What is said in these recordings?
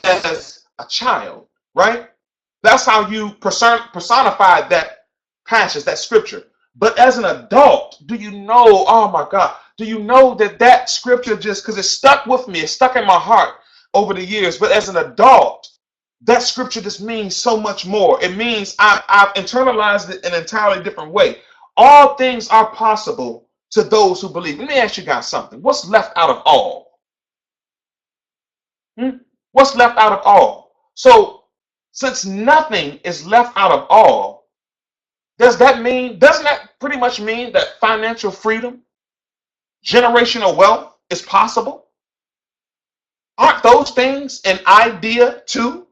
as a child, right? That's how you personified that passage, that scripture. But as an adult, do you know, oh my God, do you know that that scripture just, because it stuck with me, it stuck in my heart over the years, but as an adult, that scripture just means so much more. It means I've internalized it in an entirely different way. All things are possible to those who believe. Let me ask you guys something. What's left out of all? Hmm? What's left out of all? So, since nothing is left out of all, doesn't that pretty much mean that financial freedom, generational wealth is possible? Aren't those things an idea too?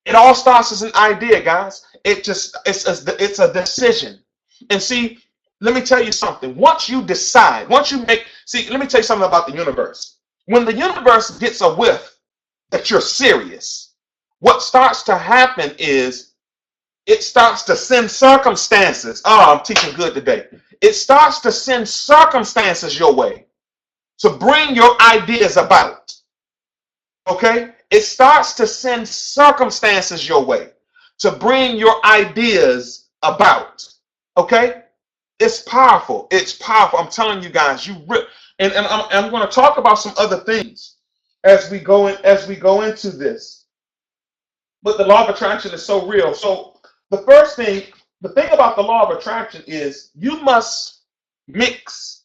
It all starts as an idea, guys. It's a decision. And see, let me tell you something. Once you decide, once you make, see, let me tell you something about the universe. When the universe gets a whiff that you're serious, what starts to happen is it starts to send circumstances. Oh, I'm teaching good today. It starts to send circumstances your way to bring your ideas about. Okay? It starts to send circumstances your way to bring your ideas about. Okay? It's powerful. It's powerful. I'm telling you guys, and I'm going to talk about some other things as we go into this. But the law of attraction is so real. So the thing about the law of attraction is you must mix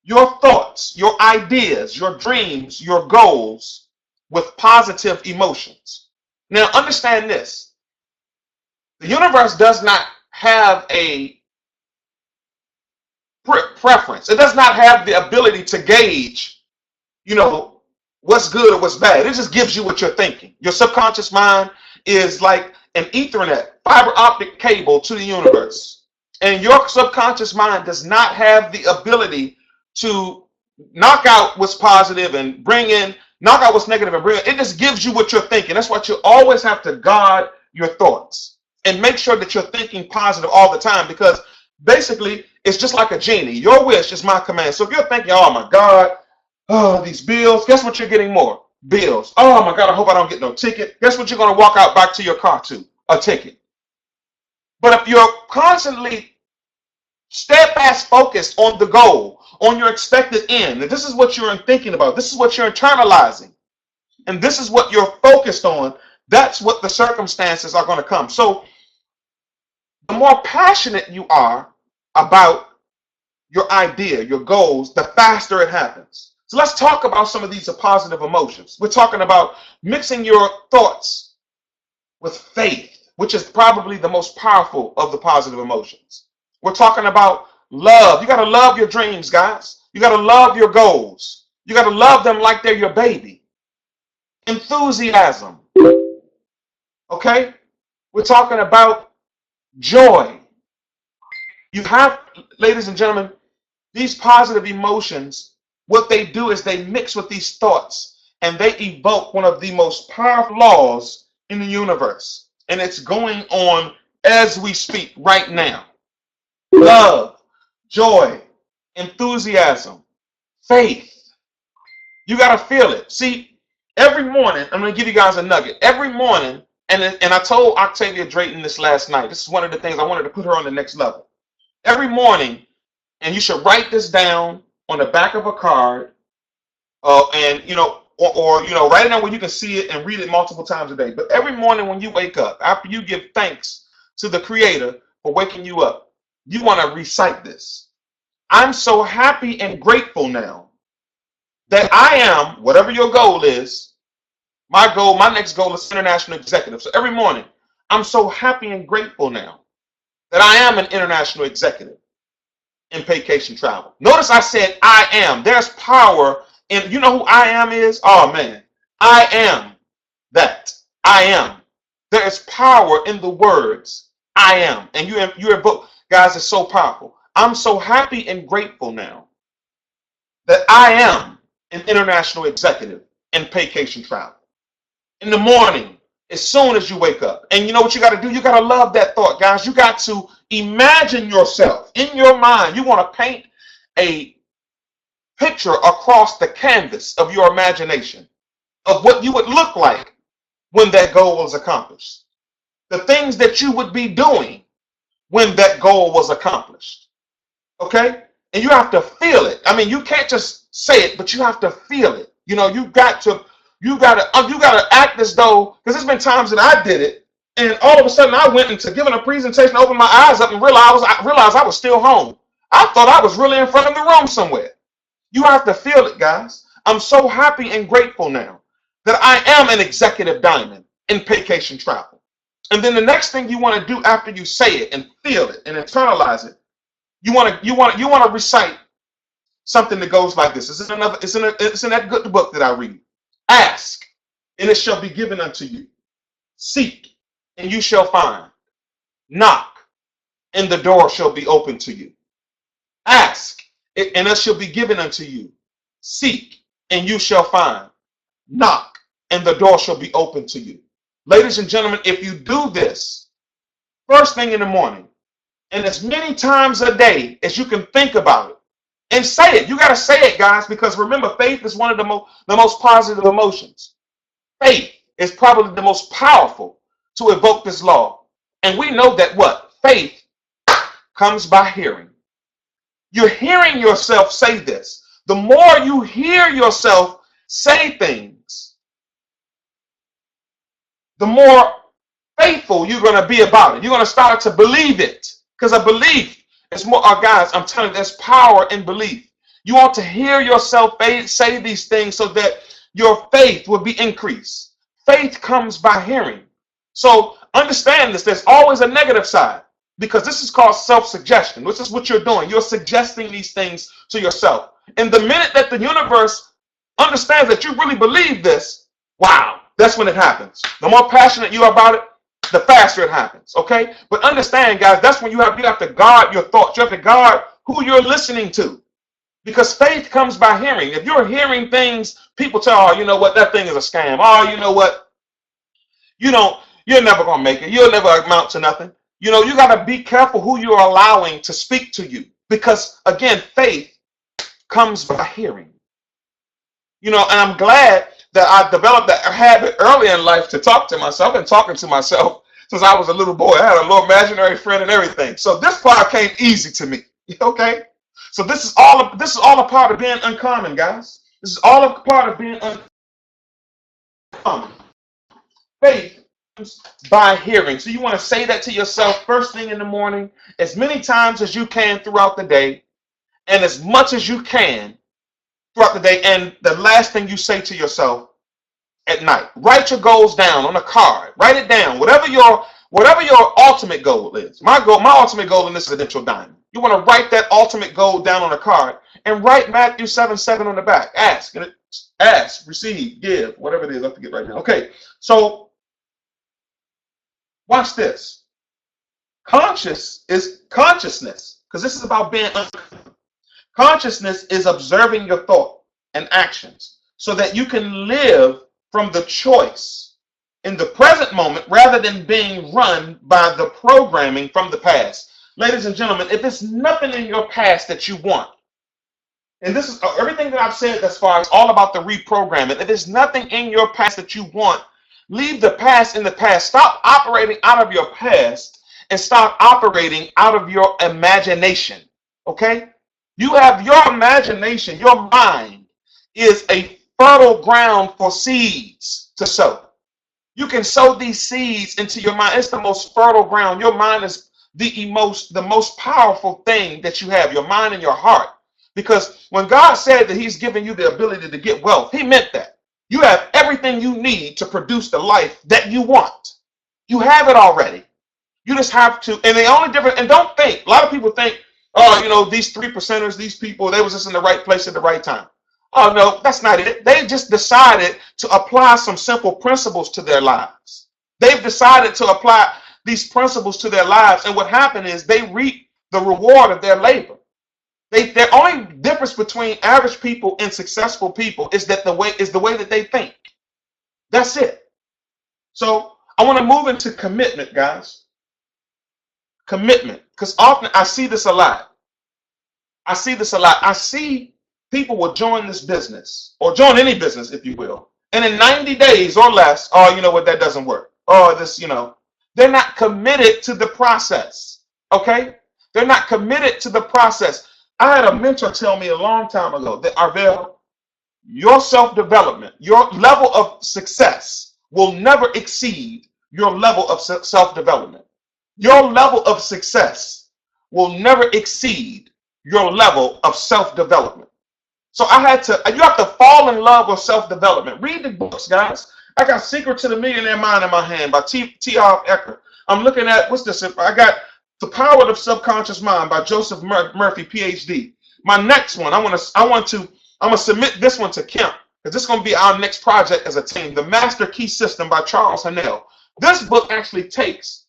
your thoughts, your ideas, your dreams, your goals with positive emotions. Now, understand this. The universe does not have a preference. It does not have the ability to gauge, what's good or what's bad. It just gives you what you're thinking. Your subconscious mind is like an Ethernet fiber optic cable to the universe. And your subconscious mind does not have the ability to knock out what's positive and knock out what's negative and it just gives you what you're thinking. That's what you always have to guard your thoughts and make sure that you're thinking positive all the time, because basically it's just like a genie. Your wish is my command. So if you're thinking, oh my God, oh, these bills, guess what you're getting more? Bills. Oh my God, I hope I don't get no ticket. Guess what you're going to walk out back to your car to? A ticket. But if you're constantly steadfast focused on the goal, on your expected end, and this is what you're thinking about, this is what you're internalizing, and this is what you're focused on, that's what the circumstances are going to come. So the more passionate you are about your idea, your goals, the faster it happens. So let's talk about some of these positive emotions. We're talking about mixing your thoughts with faith, which is probably the most powerful of the positive emotions. We're talking about love. You got to love your dreams, guys. You got to love your goals. You got to love them like they're your baby. Enthusiasm. Okay? We're talking about joy. You have, ladies and gentlemen, these positive emotions, what they do is they mix with these thoughts and they evoke one of the most powerful laws in the universe. And it's going on as we speak right now. Love, joy, enthusiasm, faith. You got to feel it. See, every morning, I'm going to give you guys a nugget. Every morning, and I told Octavia Drayton this last night. This is one of the things I wanted to put her on the next level. Every morning, and you should write this down on the back of a card, and write it down where you can see it and read it multiple times a day. But every morning when you wake up, after you give thanks to the Creator for waking you up, you want to recite this. I'm so happy and grateful now that I am, whatever your goal is, my next goal is international executive. So every morning, I'm so happy and grateful now that I am an international executive in vacation travel. Notice I said I am. There's power in, you know who I am is? Oh man, I am that. I am. There is power in the words I am. And your book, guys, is so powerful. I'm so happy and grateful now that I am an international executive in vacation travel. In the morning, as soon as you wake up. And you know what you got to do? You got to love that thought, guys. You got to imagine yourself in your mind. You want to paint a picture across the canvas of your imagination. of what you would look like when that goal was accomplished. The things that you would be doing when that goal was accomplished. Okay? And you have to feel it. I mean, you can't just say it, but you have to feel it. You know, you gotta act as though, because there's been times that I did it, and all of a sudden I went into giving a presentation, opened my eyes up, and realized I was still home. I thought I was really in front of the room somewhere. You have to feel it, guys. I'm so happy and grateful now that I am an executive diamond in vacation travel. And then the next thing you want to do after you say it and feel it and internalize it, you want to recite something that goes like this. It's in that good book that I read. Ask, and it shall be given unto you. Seek, and you shall find. Knock, and the door shall be open to you. Ask, and it shall be given unto you. Seek, and you shall find. Knock, and the door shall be open to you. Ladies and gentlemen, if you do this first thing in the morning, and as many times a day as you can think about it, and say it. You got to say it, guys, because remember, faith is one of the most positive emotions. Faith is probably the most powerful to evoke this law. And we know that what? Faith comes by hearing. You're hearing yourself say this. The more you hear yourself say things, the more faithful you're going to be about it. You're going to start to believe it. Because a belief is more, guys, I'm telling you, there's power in belief. You want to hear yourself say these things so that your faith will be increased. Faith comes by hearing. So understand this. There's always a negative side, because this is called self-suggestion, which is what you're doing. You're suggesting these things to yourself. And the minute that the universe understands that you really believe this, wow, that's when it happens. The more passionate you are about it, the faster it happens, okay? But understand, guys, that's when you have to guard your thoughts. You have to guard who you're listening to, because faith comes by hearing. If you're hearing things, people tell, oh, you know what, that thing is a scam. Oh, you know what, you're never going to make it. You'll never amount to nothing. You know, you got to be careful who you're allowing to speak to you, because, again, faith comes by hearing. You know, and I'm glad that I developed that habit early in life to talk to myself. I've been talking to myself since I was a little boy. I had a little imaginary friend and everything. So this part came easy to me. Okay? So this is all a part of being uncommon, guys. This is all a part of being uncommon. Faith comes by hearing. So you want to say that to yourself first thing in the morning, as many times as you can throughout the day, and as much as you can throughout the day, and the last thing you say to yourself at night. Write your goals down on a card. Write it down. Whatever your ultimate goal is. My ultimate goal in this is Residential Diamond. You want to write that ultimate goal down on a card and write Matthew 7:7 on the back. Ask, receive, give, whatever it is. I forget right now. Okay, so watch this. Consciousness, because this is about being consciousness is observing your thought and actions so that you can live from the choice in the present moment rather than being run by the programming from the past. Ladies and gentlemen, if it's nothing in your past that you want, and this is everything that I've said thus far, it's all about the reprogramming. If there's nothing in your past that you want, leave the past in the past. Stop operating out of your past and start operating out of your imagination. Okay? You have your imagination, your mind is a fertile ground for seeds to sow. You can sow these seeds into your mind. It's the most fertile ground. Your mind is the most powerful thing that you have, your mind and your heart. Because when God said that he's giving you the ability to get wealth, he meant that. You have everything you need to produce the life that you want. You have it already. You just have to, and the only difference, and don't think, a lot of people think, oh, these 3%ers, these people, they was just in the right place at the right time. Oh, no, that's not it. They just decided to apply some simple principles to their lives. They've decided to apply these principles to their lives, and what happened is they reap the reward of their labor. The only difference between average people and successful people is that the way that they think. That's it. So I want to move into commitment, guys. Commitment, because often I see this a lot. I see people will join this business or join any business, if you will, And in 90 days or less, oh, you know what, that doesn't work. Oh, this, they're not committed to the process. Okay? They're not committed to the process. I had a mentor tell me a long time ago that, Arvell, your self-development, your level of success will never exceed your level of self-development. Your level of success will never exceed your level of self-development. So you have to fall in love with self-development. Read the books, guys. I got Secret to the Millionaire Mind in my hand by T. Harv Eker. I'm looking at, what's this? I got The Power of the Subconscious Mind by Joseph Murphy, PhD. My next one, I'm gonna submit this one to Kemp, because this is gonna be our next project as a team. The Master Key System by Charles Haanel. This book actually takes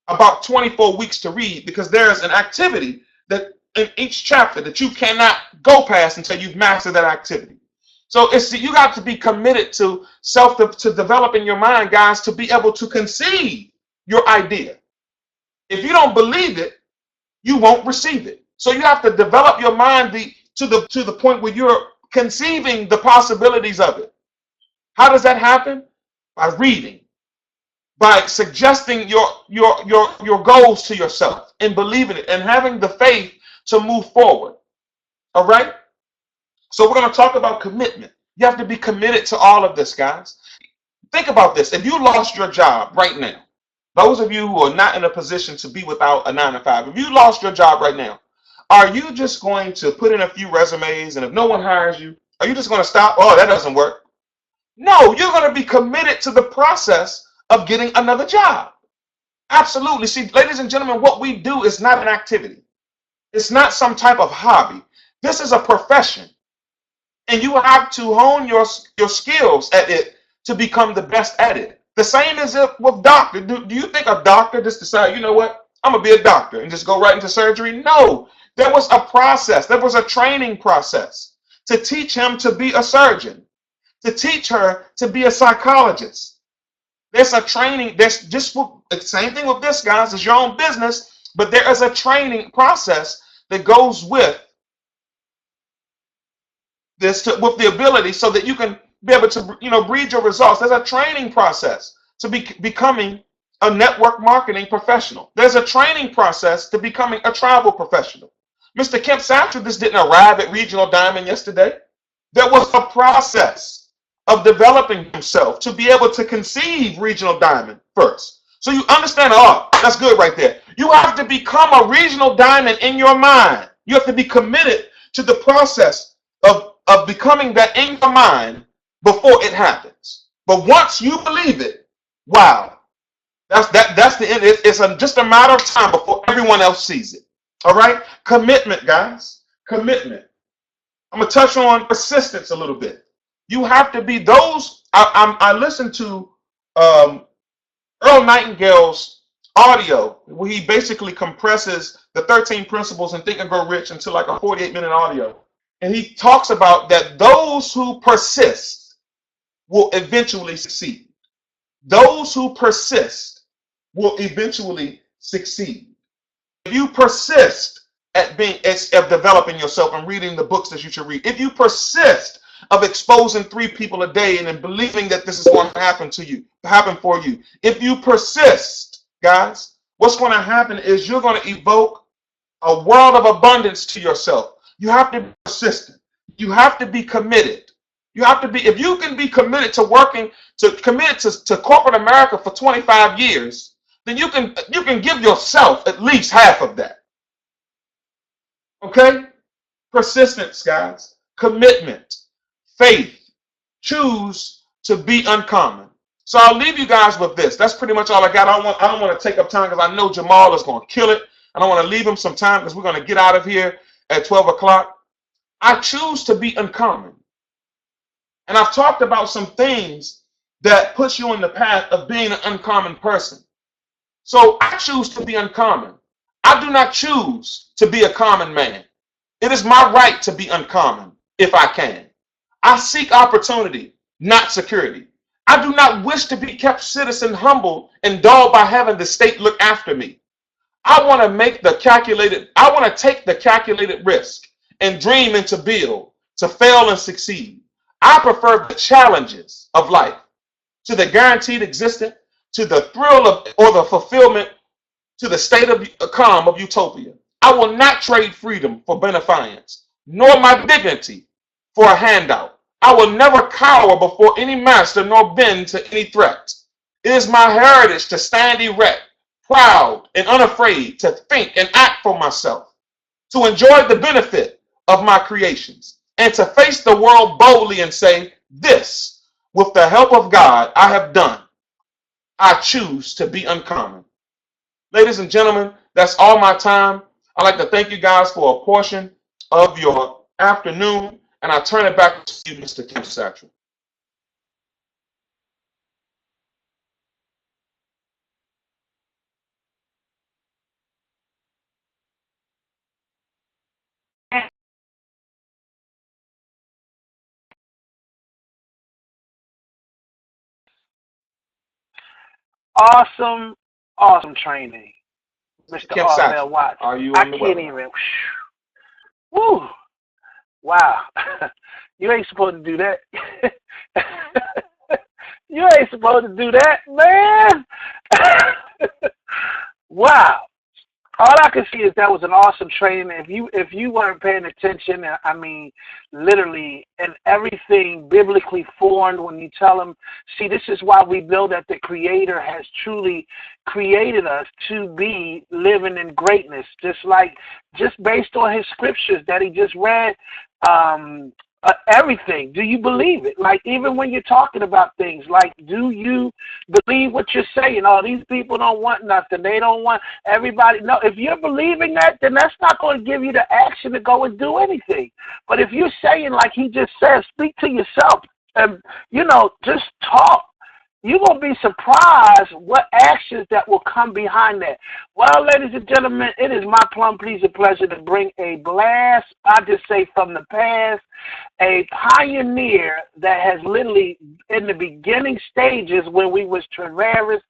about 24 weeks to read, because there's an activity that in each chapter that you cannot go past until you've mastered that activity. So you got to be committed to developing your mind, guys, to be able to conceive your idea. If you don't believe it, you won't receive it. So you have to develop your mind to the point where you're conceiving the possibilities of it. How does that happen? By reading, by suggesting your goals to yourself and believing it and having the faith to move forward. All right? So we're going to talk about commitment. You have to be committed to all of this, guys. Think about this. If you lost your job right now, those of you who are not in a position to be without a 9-to-5, if you lost your job right now, are you just going to put in a few resumes, and if no one hires you, are you just going to stop? Oh, that doesn't work. No, you're going to be committed to the process of getting another job. Absolutely. See, ladies and gentlemen, what we do is not an activity. It's not some type of hobby. This is a profession. And you have to hone your skills at it to become the best at it. The same as with doctor. Do you think a doctor just decide, you know what, I'm going to be a doctor and just go right into surgery? No. There was a process. There was a training process to teach him to be a surgeon, to teach her to be a psychologist. There's a training. There's just the same thing with this, guys. It's your own business, but there is a training process that goes with this, with the ability so that you can be able to, breed your results. There's a training process to becoming a network marketing professional. There's a training process to becoming a travel professional. Mr. Kemp Satcher just didn't arrive at Regional Diamond yesterday. There was a process of developing himself to be able to conceive Regional Diamond first. So you understand, that's good right there. You have to become a Regional Diamond in your mind. You have to be committed to the process of becoming that in your mind before it happens. But once you believe it, wow, that's the end. It's just a matter of time before everyone else sees it. All right? Commitment, guys. Commitment. I'm going to touch on persistence a little bit. You have to be those. I listened to Earl Nightingale's audio, where he basically compresses the 13 principles in Think and Grow Rich into like a 48-minute audio. And he talks about that those who persist will eventually succeed. Those who persist will eventually succeed. If you persist at developing yourself and reading the books that you should read, if you persist of exposing 3 people a day and then believing that this is going to happen for you, if you persist, guys, what's going to happen is you're going to evoke a world of abundance to yourself. You have to be persistent. You have to be committed. You have to be, if you can be committed to working, to corporate America for 25 years, then you can give yourself at least half of that. Okay? Persistence, guys. Commitment. Faith. Choose to be uncommon. So I'll leave you guys with this. That's pretty much all I got. I don't want to take up time because I know Jamal is going to kill it. I don't want to leave him some time because we're going to get out of here at 12 o'clock. I choose to be uncommon. And I've talked about some things that puts you on the path of being an uncommon person. So I choose to be uncommon. I do not choose to be a common man. It is my right to be uncommon if I can. I seek opportunity, not security. I do not wish to be kept citizen humble and dulled by having the state look after me. I want to take the calculated risk and dream and to build, to fail and succeed. I prefer the challenges of life to the guaranteed existence, to the thrill of or the fulfillment, to the state of calm of utopia. I will not trade freedom for beneficence, nor my dignity for a handout. I will never cower before any master nor bend to any threat. It is my heritage to stand erect, proud and unafraid, to think and act for myself, to enjoy the benefit of my creations, and to face the world boldly and say, this, with the help of God, I have done. I choose to be uncommon. Ladies and gentlemen, that's all my time. I'd like to thank you guys for a portion of your afternoon, and I turn it back to you, Mr. Kim Satchel. Awesome, awesome training, Mr. Mr. Kim Arvell Satchel, Watts. are you I on the can't webinar? even. Woo! Wow. You ain't supposed to do that. You ain't supposed to do that, man. Wow. All I can see is that was an awesome training. If you weren't paying attention, I mean, literally, and everything biblically formed when you tell them, see, this is why we know that the Creator has truly created us to be living in greatness, just based on His scriptures that He just read. Everything. Do you believe it? Like, even when you're talking about things, like, do you believe what you're saying? Oh, these people don't want nothing. They don't want everybody. No, if you're believing that, then that's not going to give you the action to go and do anything. But if you're saying, like he just said, speak to yourself and, just talk, you're going to be surprised what actions that will come behind that. Well, ladies and gentlemen, it is my plum pleasing pleasure to bring a blast, I just say from the past, a pioneer that has literally, in the beginning stages when we was Travaris,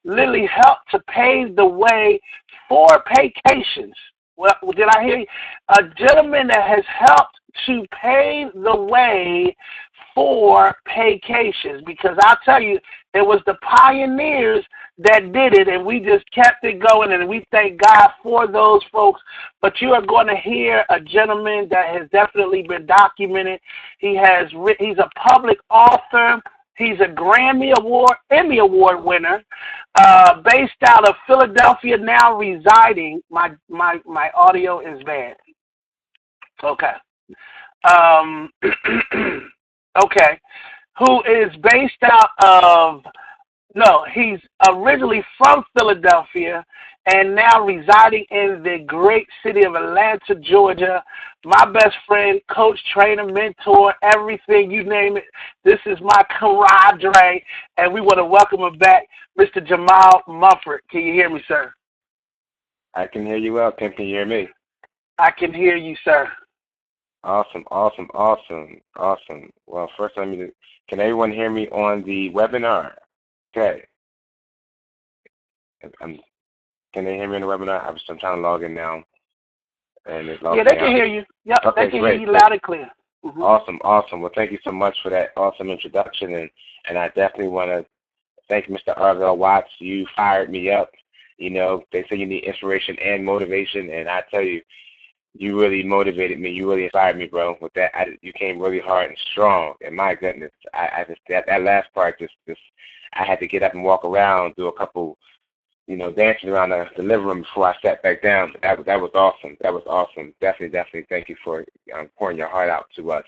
literally helped to pave the way for vacations. Well, did I hear you? A gentleman that has helped to pave the way for vacations, because I'll tell you, it was the pioneers that did it, and we just kept it going, and we thank God for those folks. But you are going to hear a gentleman that has definitely been documented. He's a public author. He's a Emmy Award winner, based out of Philadelphia, now residing. My audio is bad. Okay. Okay. Who is based out of, no, he's originally from Philadelphia and now residing in the great city of Atlanta, Georgia. My best friend, coach, trainer, mentor, everything, you name it. This is my camaraderie, and we want to welcome him back, Mr. Jamal Mumford. Can you hear me, sir? I can hear you well. Kim, can you hear me? I can hear you, sir. Awesome. Well, first, can everyone hear me on the webinar? Okay. Can they hear me on the webinar? I'm trying to log in now. And it's yeah, they can hear you. Yep, okay, they can great. hear you loud and clear. Mm-hmm. Awesome. Well, thank you so much for that awesome introduction. And I definitely want to thank Mr. Arvell Watts. You fired me up. They say you need inspiration and motivation, and I tell you, you really motivated me. You really inspired me, bro. With that, you came really hard and strong. And my goodness, I just that last part, just I had to get up and walk around, do a couple, dancing around the living room before I sat back down. That was awesome. That was awesome. Definitely. Thank you for pouring your heart out to us.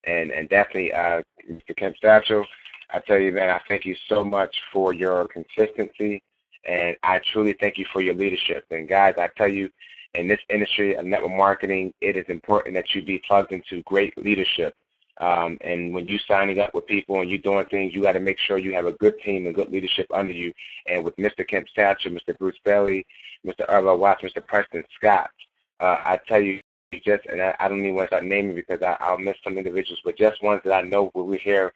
And definitely, Mr. Kim Satchel, I tell you, man, I thank you so much for your consistency, and I truly thank you for your leadership. And guys, I tell you, in this industry of network marketing, it is important that you be plugged into great leadership. And when you're signing up with people and you're doing things, you got to make sure you have a good team and good leadership under you. And with Mr. Kim Satchel, Mr. Bruce Bailey, Mr. Arvell Watts, Mr. Preston Scott, I tell you, and I don't even want to start naming because I'll miss some individuals, but just ones that I know when we hear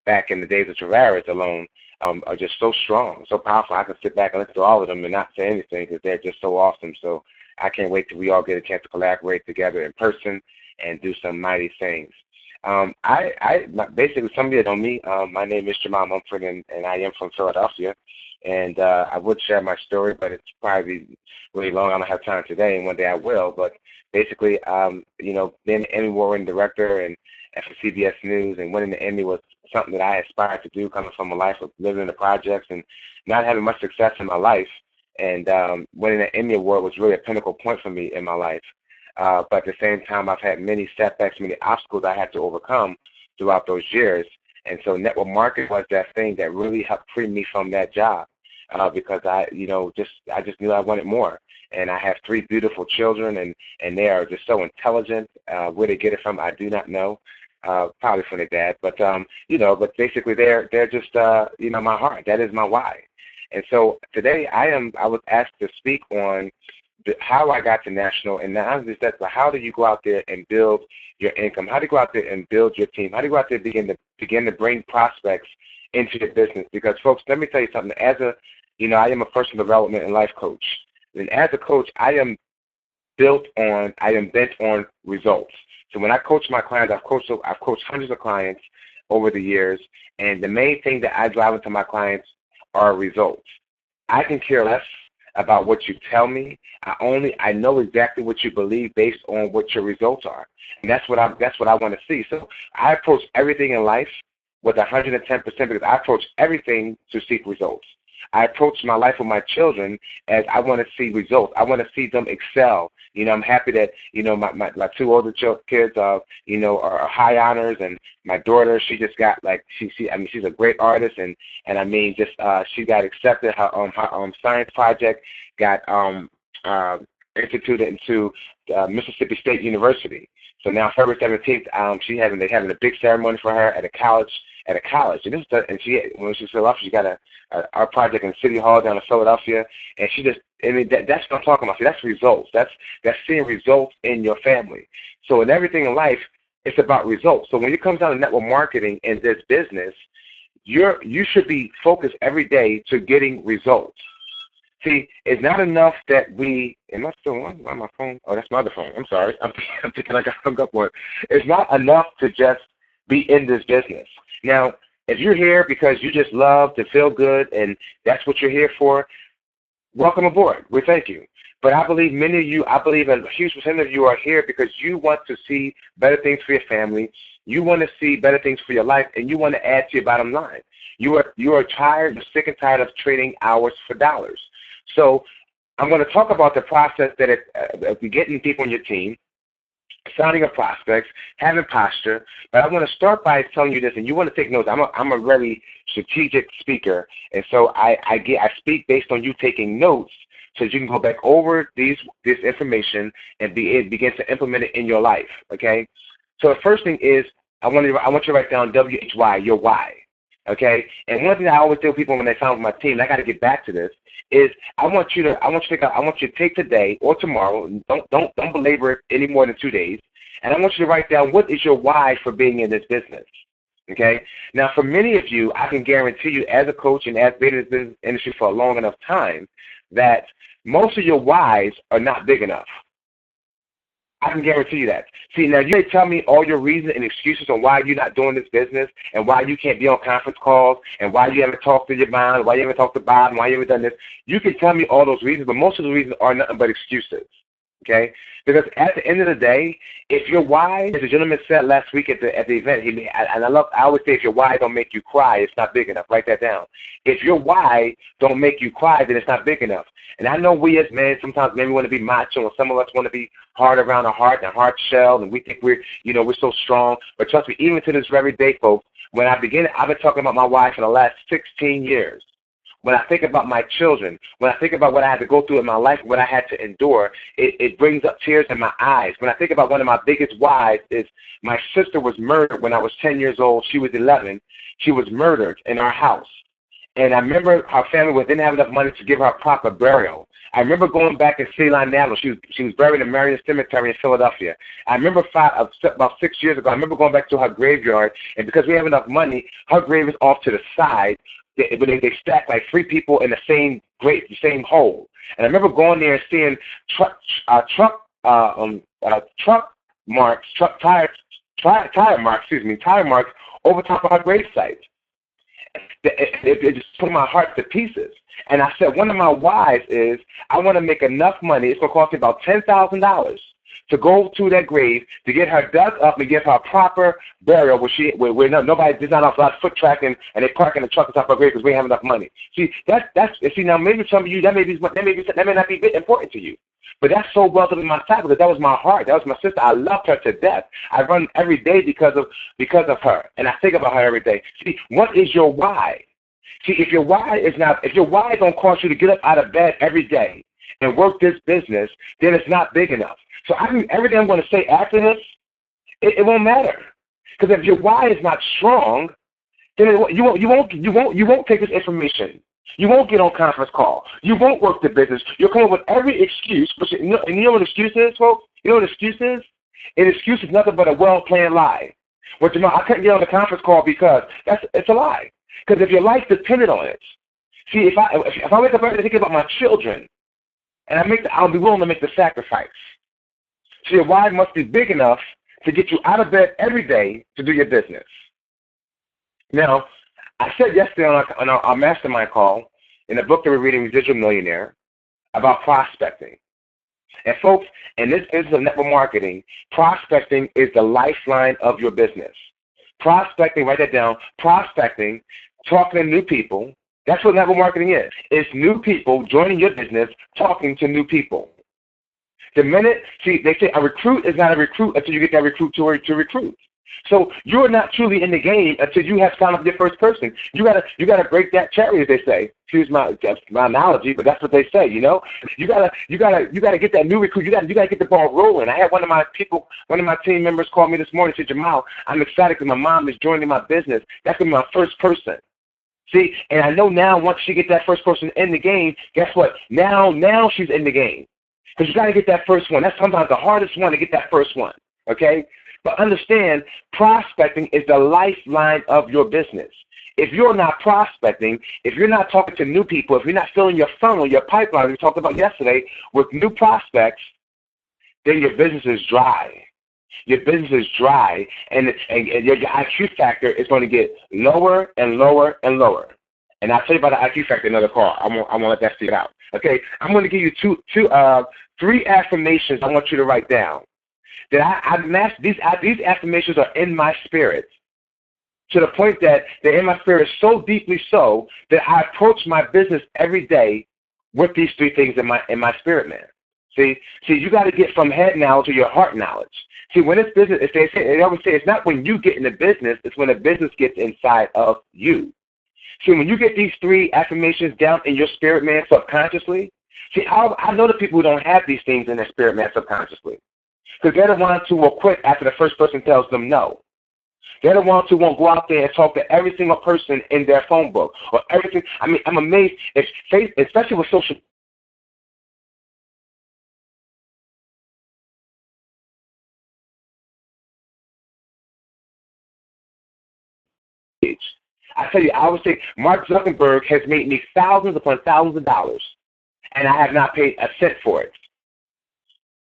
back in the days of Travaris alone, are just so strong, so powerful. I can sit back and listen to all of them and not say anything because they're just so awesome. So I can't wait till we all get a chance to collaborate together in person and do some mighty things. Basically, somebody that know me, my name is Jamal Mumford, and I am from Philadelphia. And I would share my story, but it's probably really long. I don't have time today, and one day I will. But basically, being an Emmy Award-winning director and for CBS News and winning the Emmy was something that I aspired to do, coming from a life of living in the projects and not having much success in my life. And winning an Emmy Award was really a pinnacle point for me in my life. But at the same time, I've had many setbacks, many obstacles I had to overcome throughout those years. And so network marketing was that thing that really helped free me from that job because I just knew I wanted more. And I have 3 beautiful children, and they are just so intelligent. Where they get it from, I do not know. Probably from their dad, but basically they're just my heart. That is my why. And so today I was asked to speak on how I got to national, and not only that, but how do you go out there and build your income? How do you go out there and build your team? How do you go out there and begin to bring prospects into your business? Because folks, let me tell you something. As I am a personal development and life coach, and as a coach, I am bent on results. So when I coach my clients, I've coached hundreds of clients over the years, and the main thing that I drive into my clients are results. I can care less about what you tell me. I know exactly what you believe based on what your results are, and that's what I want to see. So I approach everything in life with 110% because I approach everything to seek results. I approach my life with my children as I want to see results. I want to see them excel. I'm happy that, my 2 older kids, are high honors, and my daughter, she just got she's a great artist, and she got accepted. Her science project got instituted into Mississippi State University. So now February 17th, they're having a big ceremony for her at a college. And when she's in Philadelphia, she got our project in City Hall down in Philadelphia, and that's what I'm talking about. See, that's results. That's seeing results in your family. So in everything in life, it's about results. So when it comes down to network marketing in this business, you should be focused every day to getting results. See, it's not enough that am I still on my phone? Oh, that's my other phone. I'm sorry. I'm thinking I got hung up on it. It's not enough to just be in this business. Now, if you're here because you just love to feel good and that's what you're here for, welcome aboard. We thank you. But I believe a huge percentage of you are here because you want to see better things for your family, you want to see better things for your life, and you want to add to your bottom line. You are tired, you're sick and tired of trading hours for dollars. So I'm going to talk about the process that if you're getting people on your team, signing up prospects, having posture. But I want to start by telling you this, and you want to take notes. I'm a very strategic speaker, and so I speak based on you taking notes, so that you can go back over this information and begin to implement it in your life. Okay. So the first thing is I want you to write down WHY, your why. Okay. And one thing I always tell people when they sign with my team, and I got to get back to this, is I want you to take today or tomorrow, and don't belabor it any more than 2 days, and I want you to write down what is your why for being in this business. Okay? Now, for many of you, I can guarantee you, as a coach and as being in this business industry for a long enough time, that most of your whys are not big enough. I can guarantee you that. See, now you may tell me all your reasons and excuses on why you're not doing this business and why you can't be on conference calls and why you haven't talked to your mom, why you haven't talked to Bob, and why you haven't done this. You can tell me all those reasons, but most of the reasons are nothing but excuses. Okay? Because at the end of the day, if your why, as the gentleman said last week at the event, I always say if your why don't make you cry, it's not big enough. Write that down. If your why don't make you cry, then it's not big enough. And I know we as men sometimes maybe want to be macho, and some of us want to be hard around the heart and heart shell, and we think we're so strong. But trust me, even to this very day, folks, I've been talking about my wife for the last 16 years. When I think about my children, when I think about what I had to go through in my life, what I had to endure, it brings up tears in my eyes. When I think about one of my biggest whys is my sister was murdered when I was 10 years old. She was 11. She was murdered in our house. And I remember her family didn't have enough money to give her a proper burial. I remember going back in City Line National. She was buried in Marion Cemetery in Philadelphia. I remember about 6 years ago, I remember going back to her graveyard, and because we have enough money, her grave is off to the side. They stacked like 3 people in the same grave, the same hole. And I remember going there and seeing truck tire marks over top of her gravesite. It just put my heart to pieces. And I said, one of my whys is I want to make enough money. It's going to cost me about $10,000 to go to that grave to get her dug up and give her a proper burial where nobody, there's not a lot of foot tracking and they park in the truck on top of her grave because we have enough money. See, now maybe some of you, that may not be important to you. But that's so well in my side because that was my heart. That was my sister. I loved her to death. I run every day because of her, and I think about her every day. See, what is your why? See, if your why don't cause you to get up out of bed every day and work this business, then it's not big enough. So everything I'm going to say after this, it won't matter. Because if your why is not strong, then you won't take this information. You won't get on conference call. You won't work the business. You'll come up with every excuse. But you know what excuse is, folks? You know what excuse is? An excuse is nothing but a well-planned lie. Well, I couldn't get on the conference call because it's a lie. Because if your life depended on it, see, if I wake up every day thinking about my children, and I'll be willing to make the sacrifice. So your why must be big enough to get you out of bed every day to do your business. Now, I said yesterday on our mastermind call in the book that we're reading, Residual Millionaire, about prospecting. And folks, in this business of network marketing, prospecting is the lifeline of your business. Prospecting, write that down, prospecting, talking to new people, that's what network marketing is. It's new people joining your business, talking to new people. The minute, see, they say a recruit is not a recruit until you get that recruit to recruit. So you're not truly in the game until you have signed up your first person. You gotta break that cherry, as they say. Excuse my analogy, but that's what they say. You know, you gotta get that new recruit. You gotta get the ball rolling. I had one of my team members call me this morning and said, Jamal, I'm excited because my mom is joining my business. That's gonna be my first person. See, and I know now once she gets that first person in the game, guess what? Now she's in the game because you gotta get that first one. That's sometimes the hardest one to get that first one. Okay. But understand, prospecting is the lifeline of your business. If you're not prospecting, if you're not talking to new people, if you're not filling your funnel, your pipeline we talked about yesterday with new prospects, then your business is dry. Your business is dry, and your IQ factor is going to get lower and lower and lower. And I'll tell you about the IQ factor in another call. I'm gonna let that figure out. Okay, I'm going to give you three affirmations I want you to write down. That these affirmations are in my spirit to the point that they're in my spirit so deeply so that I approach my business every day with these three things in my spirit, man. See, you got to get from head knowledge to your heart knowledge. See, when it's business, they always say it's not when you get in the business, it's when the business gets inside of you. See, when you get these three affirmations down in your spirit, man, subconsciously, see, I know the people who don't have these things in their spirit, man, subconsciously. Because they're the ones who will quit after the first person tells them no. They're the ones who won't go out there and talk to every single person in their phone book or everything. I mean, I'm amazed, especially with social media. I tell you, I would say Mark Zuckerberg has made me thousands upon thousands of dollars, and I have not paid a cent for it.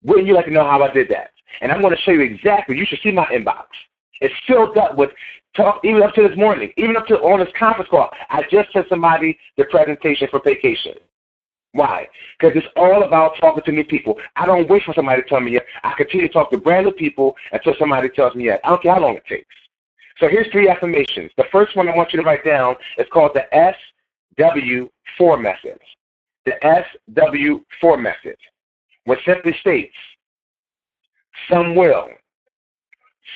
Wouldn't you like to know how I did that? And I'm going to show you exactly. You should see my inbox. It's filled up with talk, even up to this morning, even up to on this conference call. I just sent somebody the presentation for vacation. Why? Because it's all about talking to new people. I don't wait for somebody to tell me yet. I continue to talk to brand new people until somebody tells me yet. I don't care how long it takes. So here's three affirmations. The first one I want you to write down is called the SW4 method. The SW4 method, which simply states, some will,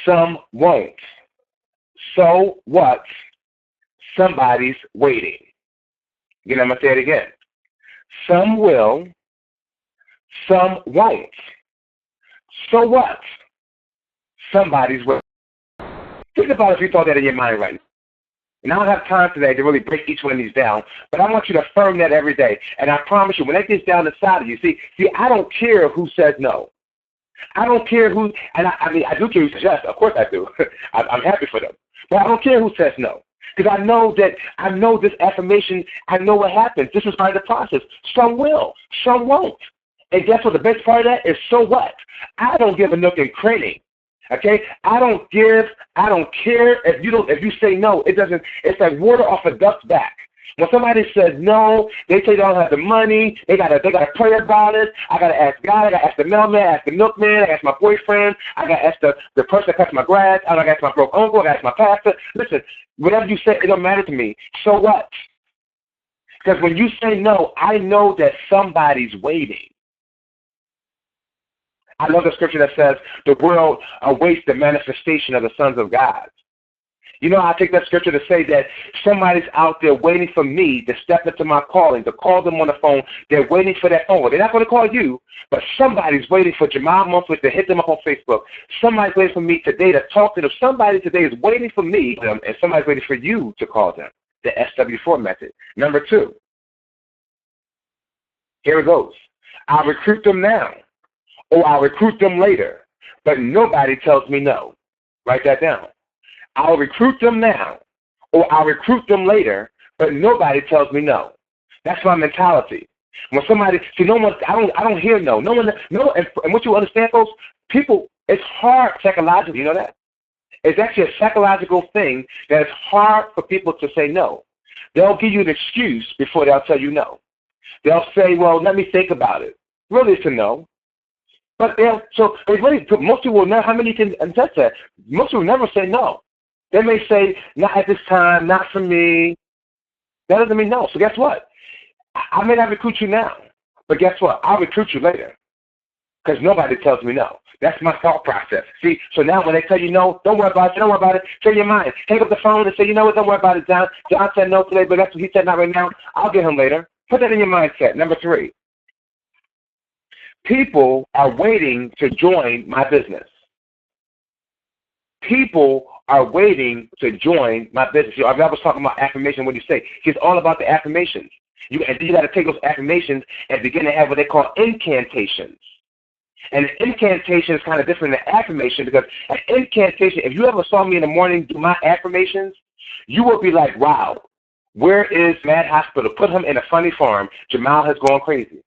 some won't. So what? Somebody's waiting. Again, I'm going to say it again. Some will, some won't. So what? Somebody's waiting. Think about it if you thought that in your mind right now. And I don't have time today to really break each one of these down, but I want you to affirm that every day. And I promise you, when that gets down inside of you, see, I don't care who says no. I don't care who, and I mean, I do care who says yes. Of course I do. I'm happy for them. But I don't care who says no. Because I know this affirmation, I know what happens. This is part of the process. Some will, some won't. And guess what? The best part of that is so what? I don't give a nook and cranny Okay? I don't give, I don't care if you say no. It's like water off a duck's back. When somebody says no, they say they don't have the money, they gotta pray about it. I gotta ask God, I gotta ask the mailman, ask the milkman, I gotta ask my boyfriend, I gotta ask the person that cuts my grass, I gotta ask my broke uncle, I gotta ask my pastor. Listen, whatever you say, it don't matter to me. So what? Because when you say no, I know that somebody's waiting. I love the scripture that says the world awaits the manifestation of the sons of God. You know, I take that scripture to say that somebody's out there waiting for me to step into my calling, to call them on the phone. They're waiting for that phone. They're not going to call you, but somebody's waiting for Jamal Mumford to hit them up on Facebook. Somebody's waiting for me today to talk to them. Somebody today is waiting for me, and somebody's waiting for you to call them. The SW4 method. Number 2. Here it goes. I'll recruit them now, or I'll recruit them later, but nobody tells me no. Write that down. I'll recruit them now, or I'll recruit them later, but nobody tells me no. That's my mentality. When somebody, see, no one, I don't hear no. No one, no. And what you understand, folks, people, it's hard psychologically. You know that? It's actually a psychological thing that it's hard for people to say no. They'll give you an excuse before they'll tell you no. They'll say, well, let me think about it. Really, it's a no. But most people will never, how many can attest that? Most people never say no. They may say, not at this time, not for me. That doesn't mean no. So guess what? I may not recruit you now, but guess what? I'll recruit you later because nobody tells me no. That's my thought process. See, so now when they tell you no, don't worry about it. Don't worry about it. Change your mind. Hang up the phone and say, you know what, don't worry about it, John. John said no today, but that's what he said not right now. I'll get him later. Put that in your mindset. Number 3. People are waiting to join my business. People are waiting to join my business. I was talking about affirmation. What do you say? It's all about the affirmations. You got to take those affirmations and begin to have what they call incantations. And an incantation is kind of different than affirmation because an incantation, if you ever saw me in the morning do my affirmations, you will be like, wow, where is Mad Hospital? Put him in a funny farm. Jamal has gone crazy.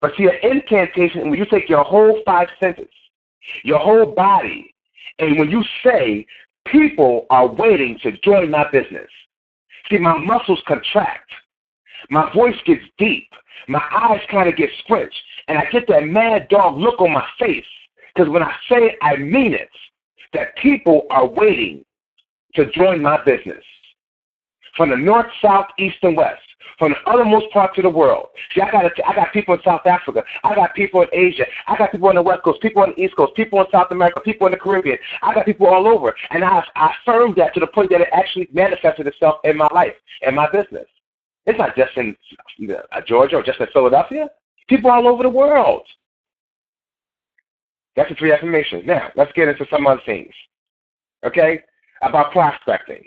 But see, an incantation, when you take your whole 5 senses, your whole body, and when you say, people are waiting to join my business. See, my muscles contract. My voice gets deep. My eyes kind of get squished. And I get that mad dog look on my face. Because when I say it, I mean it. That people are waiting to join my business. From the north, south, east, and west. From the othermost parts of the world. See, I got people in South Africa. I got people in Asia. I got people on the West Coast, people on the East Coast, people in South America, people in the Caribbean. I got people all over. And I affirmed that to the point that it actually manifested itself in my life, in my business. It's not just in Georgia or just in Philadelphia. People all over the world. That's the 3 affirmations. Now, let's get into some other things. Okay? About prospecting.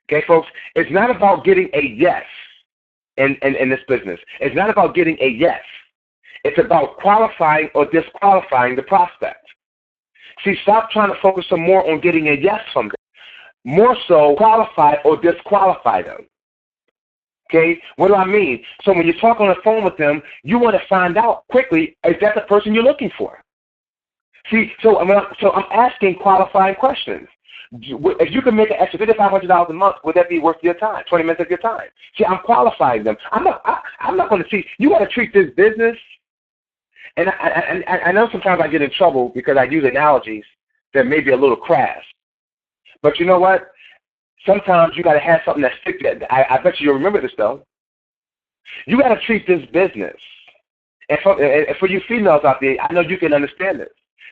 Okay, folks? It's not about getting a yes. In this business. It's not about getting a yes. It's about qualifying or disqualifying the prospect. See, stop trying to focus some more on getting a yes from them. More so, qualify or disqualify them. Okay? What do I mean? So when you talk on the phone with them, you want to find out quickly, is that the person you're looking for? See, so I'm asking qualifying questions. If you can make an extra $5,500 a month, would that be worth your time? 20 minutes of your time. See, I'm qualifying them. I'm not going to see. You got to treat this business. And I know sometimes I get in trouble because I use analogies that may be a little crass. But you know what? Sometimes you got to have something that sticks. I bet you'll remember this though. You got to treat this business. And for you females out there, I know you can understand this.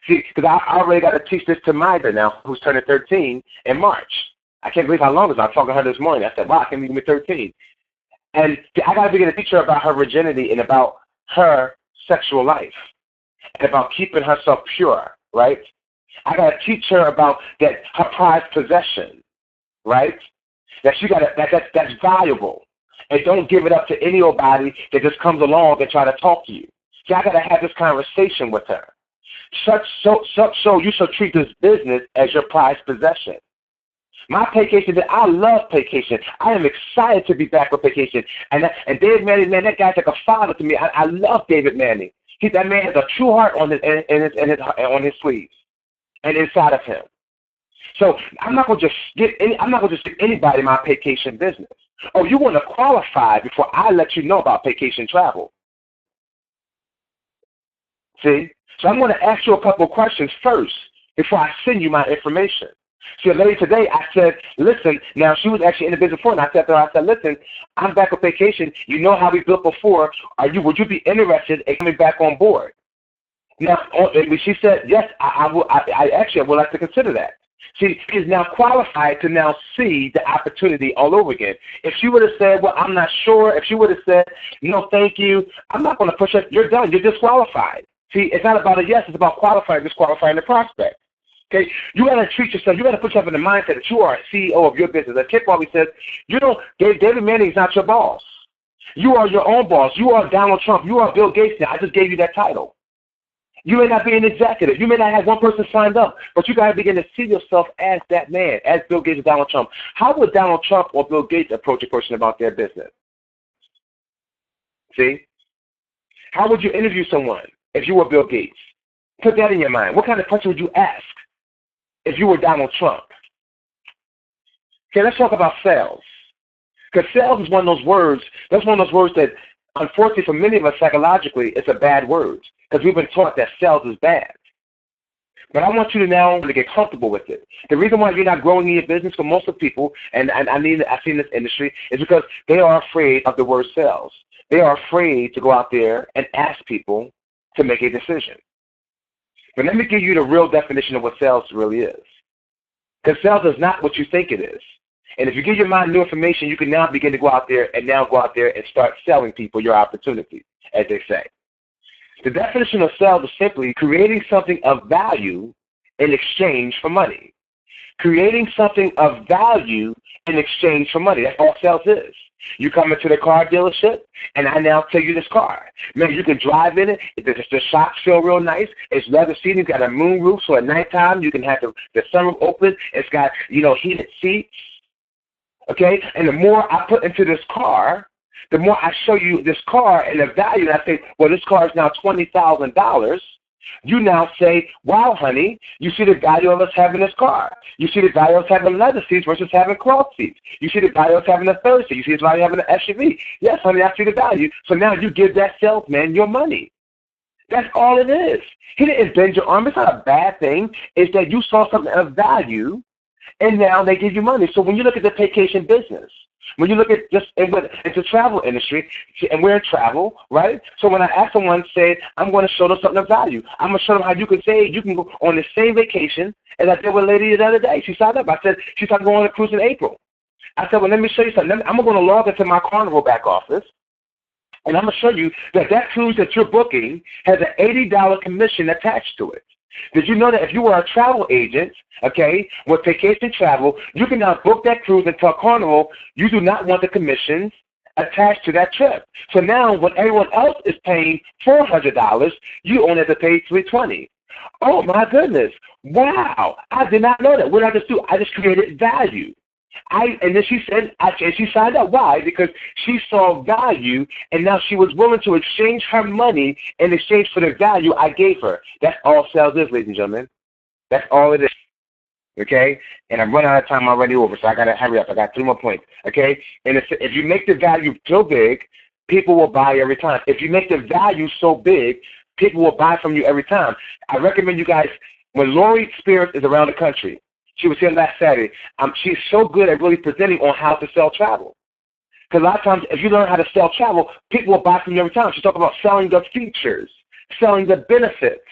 See, because I already got to teach this to Maida now, who's turning 13 in March. I can't believe how long it is. I was talking to her this morning. I said, wow, I can't believe you're 13. And I got to begin to teach her about her virginity and about her sexual life and about keeping herself pure, right? I got to teach her about that her prized possession, right? That she got that's valuable. And don't give it up to any old body that just comes along and try to talk to you. See, I got to have this conversation with her. So you shall treat this business as your prized possession. My vacation, I love vacation. I am excited to be back with vacation. And David Manning, man, that guy's like a father to me. I love David Manning. That man has a true heart on his sleeves. and inside of him. So I'm not gonna just give anybody my vacation business. Oh, you want to qualify before I let you know about vacation travel. See? So I'm going to ask you a couple of questions first before I send you my information. So a lady today, I said, listen, now she was actually in the business before, and I said to her, listen, I'm back on vacation. You know how we built before. Would you be interested in coming back on board? Now, she said, yes, I would like to consider that. She is now qualified to now see the opportunity all over again. If she would have said, well, I'm not sure, if she would have said, no, thank you, I'm not going to push it. You're done. You're disqualified. See, it's not about a yes. It's about disqualifying the prospect. Okay? You got to treat yourself. You got to put yourself in the mindset that you are a CEO of your business. As Kip always says, David Manning is not your boss. You are your own boss. You are Donald Trump. You are Bill Gates now. I just gave you that title. You may not be an executive. You may not have one person signed up, but you got to begin to see yourself as that man, as Bill Gates and Donald Trump. How would Donald Trump or Bill Gates approach a person about their business? See? How would you interview someone if you were Bill Gates? Put that in your mind. What kind of question would you ask if you were Donald Trump? Okay, let's talk about sales. Because sales is one of those words, that's one of those words that, unfortunately for many of us psychologically, it's a bad word. Because we've been taught that sales is bad. But I want you to now get comfortable with it. The reason why you're not growing in your business for most of the people, and I've seen this industry, is because they are afraid of the word sales. They are afraid to go out there and ask people to make a decision. But let me give you the real definition of what sales really is. Because sales is not what you think it is. And if you give your mind new information, you can now begin to go out there and start selling people your opportunity, as they say. The definition of sales is simply creating something of value in exchange for money. Creating something of value in exchange for money. That's all sales is. You come into the car dealership, and I now tell you this car. Man, you can drive in it. The shocks feel real nice. It's leather seating. It's got a moon roof, so at nighttime you can have the sunroof open. It's got, heated seats. Okay? And the more I put into this car, the more I show you this car and the value, and I say, well, this car is now $20,000, you now say, wow, honey, you see the value of us having this car. You see the value of us having leather seats versus having cloth seats. You see the value of us having a third seat. You see the value of having an SUV. Yes, honey, I see the value. So now you give that salesman your money. That's all it is. He didn't bend your arm. It's not a bad thing. It's that you saw something of value, and now they give you money. So when you look at the vacation business, when you look at it's a travel industry, and we're in travel, right? So when I ask someone, say, I'm going to show them something of value. I'm going to show them how you can go on the same vacation as I did with a lady the other day. She signed up. I said, she started going on a cruise in April. I said, well, let me show you something. I'm going to log into my Carnival back office, and I'm going to show you that cruise that you're booking has an $80 commission attached to it. Did you know that if you were a travel agent, okay, with vacation travel, you can now book that cruise and tell Carnival you do not want the commissions attached to that trip. So now when everyone else is paying $400, you only have to pay $320. Oh, my goodness. Wow. I did not know that. What did I just do? I just created value. And then she said, she signed up. Why? Because she saw value, and now she was willing to exchange her money in exchange for the value I gave her. That's all sales is, ladies and gentlemen. That's all it is. Okay? And I'm running out of time already over, so I got to hurry up. I got 3 more points. Okay? And if you make the value so big, people will buy every time. If you make the value so big, people will buy from you every time. I recommend you guys, when Lori Spears is around the country, she was here last Saturday. She's so good at really presenting on how to sell travel. Because a lot of times, if you learn how to sell travel, people will buy from you every time. She's talking about selling the features, selling the benefits.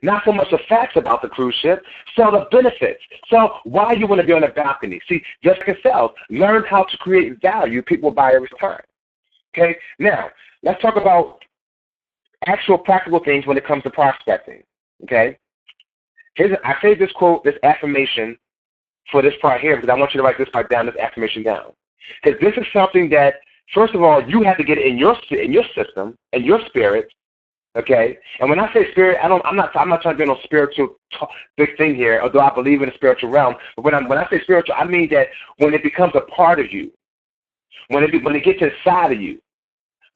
Not so much the facts about the cruise ship. Sell the benefits. Sell why you want to be on the balcony. See, just like sales, learn how to create value. People will buy every time. Okay? Now, let's talk about actual practical things when it comes to prospecting. Okay? I saved this quote, this affirmation for this part here because I want you to write this part down, this affirmation down. Because this is something that, first of all, you have to get in your system, in your spirit, okay? And when I say spirit, I'm not trying to be no spiritual big thing here, although I believe in the spiritual realm. But when I say spiritual, I mean that when it becomes a part of you, when it gets inside of you,